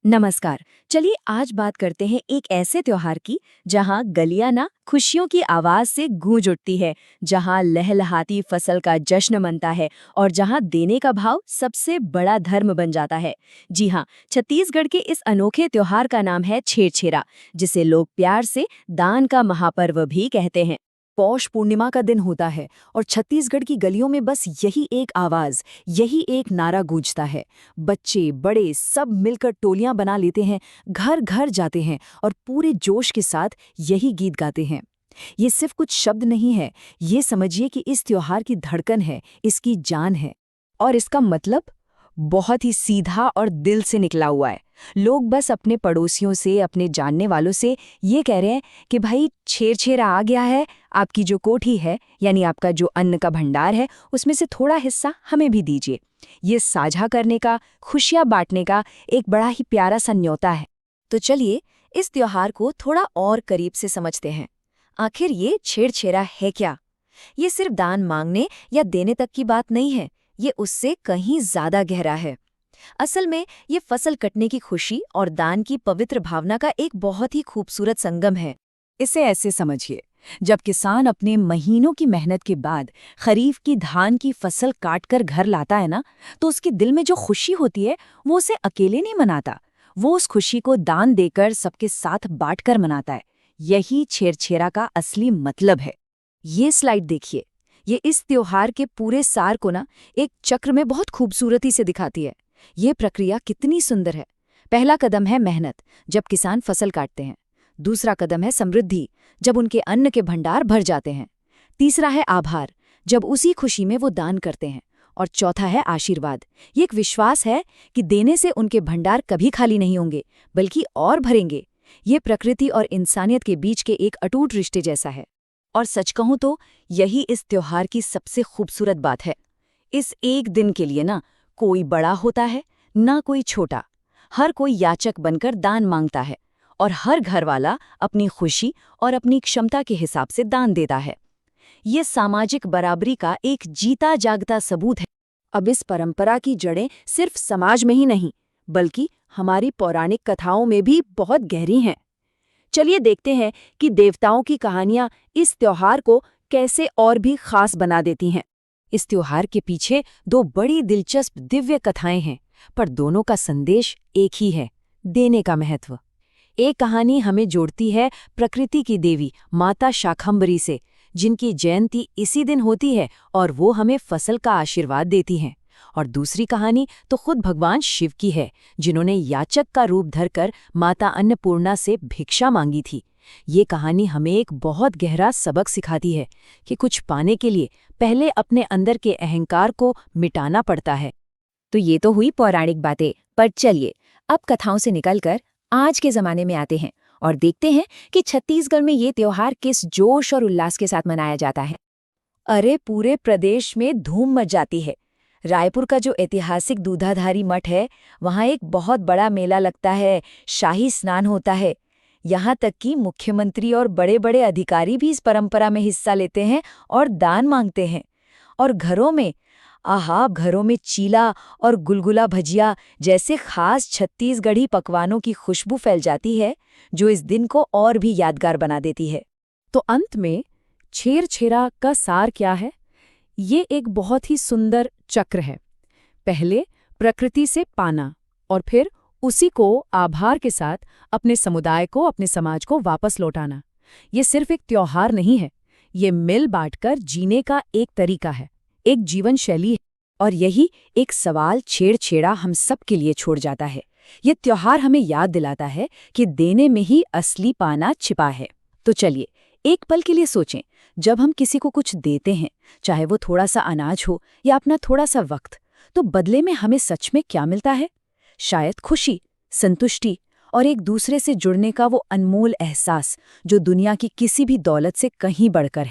नमस्कार। चलिए आज बात करते हैं एक ऐसे त्योहार की जहां गलियां ना खुशियों की आवाज से गूंज उठती है, जहां लहलहाती फसल का जश्न मनता है और जहां देने का भाव सबसे बड़ा धर्म बन जाता है। जी हाँ, छत्तीसगढ़ के इस अनोखे त्योहार का नाम है छेरछेरा, जिसे लोग प्यार से दान का महापर्व भी कहते हैं। पौष पूर्णिमा का दिन होता है और छत्तीसगढ़ की गलियों में बस यही एक आवाज, यही एक नारा गूंजता है। बच्चे बड़े सब मिलकर टोलियां बना लेते हैं, घर घर जाते हैं और पूरे जोश के साथ यही गीत गाते हैं। ये सिर्फ कुछ शब्द नहीं है, ये समझिए कि इस त्योहार की धड़कन है, इसकी जान है। और इसका मतलब बहुत ही सीधा और दिल से निकला हुआ है। लोग बस अपने पड़ोसियों से, अपने जानने वालों से ये कह रहे हैं कि भाई छेरछेरा आ गया है, आपकी जो कोठी है यानी आपका जो अन्न का भंडार है उसमें से थोड़ा हिस्सा हमें भी दीजिए। ये साझा करने का, खुशियां बांटने का एक बड़ा ही प्यारा सा न्योता है। तो चलिए इस त्योहार को थोड़ा और करीब से समझते हैं। आखिर ये छेरछेरा है क्या? ये सिर्फ दान मांगने या देने तक की बात नहीं है, ये उससे कहीं ज्यादा गहरा है। असल में ये फसल कटने की खुशी और दान की पवित्र भावना का एक बहुत ही खूबसूरत संगम है। इसे ऐसे समझिए, जब किसान अपने महीनों की मेहनत के बाद खरीफ की धान की फसल काटकर घर लाता है ना, तो उसके दिल में जो खुशी होती है वो उसे अकेले नहीं मनाता, वो उस खुशी को दान देकर सबके साथ बांटकर मनाता है। यही छेरछेरा का असली मतलब है। ये स्लाइड देखिए, ये इस त्योहार के पूरे सार को ना एक चक्र में बहुत खूबसूरती से दिखाती है। ये प्रक्रिया कितनी सुंदर है। पहला कदम है मेहनत, जब किसान फसल काटते हैं। दूसरा कदम है समृद्धि, जब उनके अन्न के भंडार भर जाते हैं। तीसरा है आभार, जब उसी खुशी में वो दान करते हैं। और चौथा है आशीर्वाद, ये एक विश्वास है कि देने से उनके भंडार कभी खाली नहीं होंगे, बल्कि और भरेंगे। ये प्रकृति और इंसानियत के बीच के एक अटूट रिश्ते जैसा है। और सच कहूं तो यही इस त्योहार की सबसे खूबसूरत बात है। इस एक दिन के लिए ना कोई बड़ा होता है, ना कोई छोटा। हर कोई याचक बनकर दान मांगता है और हर घर वाला अपनी खुशी और अपनी क्षमता के हिसाब से दान देता है। ये सामाजिक बराबरी का एक जीता जागता सबूत है। अब इस परंपरा की जड़ें सिर्फ समाज में ही नहीं, बल्कि हमारी पौराणिक कथाओं में भी बहुत गहरी हैं। चलिए देखते हैं कि देवताओं की कहानियां इस त्योहार को कैसे और भी खास बना देती हैं। इस त्योहार के पीछे दो बड़ी दिलचस्प दिव्य कथाएं हैं, पर दोनों का संदेश एक ही है, देने का महत्व। एक कहानी हमें जोड़ती है प्रकृति की देवी माता शाकंभरी से, जिनकी जयंती इसी दिन होती है और वो हमें फसल का आशीर्वाद देती हैं। और दूसरी कहानी तो खुद भगवान शिव की है, जिन्होंने याचक का रूप धरकर माता अन्नपूर्णा से भिक्षा मांगी थी। ये कहानी हमें एक बहुत गहरा सबक सिखाती है कि कुछ पाने के लिए पहले अपने अंदर के अहंकार को मिटाना पड़ता है। तो ये तो हुई पौराणिक बातें, पर चलिए अब कथाओं से निकलकर आज के जमाने में आते हैं और देखते हैं कि छत्तीसगढ़ में ये त्योहार किस जोश और उल्लास के साथ मनाया जाता है। अरे पूरे प्रदेश में धूम मच जाती है। रायपुर का जो ऐतिहासिक दूधाधारी मठ है, वहाँ एक बहुत बड़ा मेला लगता है, शाही स्नान होता है। यहाँ तक कि मुख्यमंत्री और बड़े बड़े अधिकारी भी इस परंपरा में हिस्सा लेते हैं और दान मांगते हैं। और घरों में चीला और गुलगुला भजिया जैसे खास छत्तीसगढ़ी पकवानों की खुशबू फैल जाती है, जो इस दिन को और भी यादगार बना देती है। तो अंत में छेरछेरा का सार क्या है? ये एक बहुत ही सुंदर चक्र है। पहले प्रकृति से पाना और फिर उसी को आभार के साथ अपने समुदाय को, अपने समाज को वापस लौटाना। ये सिर्फ एक त्योहार नहीं है, ये मिल बांटकर जीने का एक तरीका है, एक जीवन शैली है। और यही एक सवाल छेड़छेड़ा हम सब के लिए छोड़ जाता है। ये त्योहार हमें याद दिलाता है कि देने में ही असली पाना छिपा है। तो चलिए एक पल के लिए सोचें, जब हम किसी को कुछ देते हैं, चाहे वो थोड़ा सा अनाज हो या अपना थोड़ा सा वक्त, तो बदले में हमें सच में क्या मिलता है? शायद खुशी, संतुष्टि और एक दूसरे से जुड़ने का वो अनमोल एहसास, जो दुनिया की किसी भी दौलत से कहीं बढ़कर है।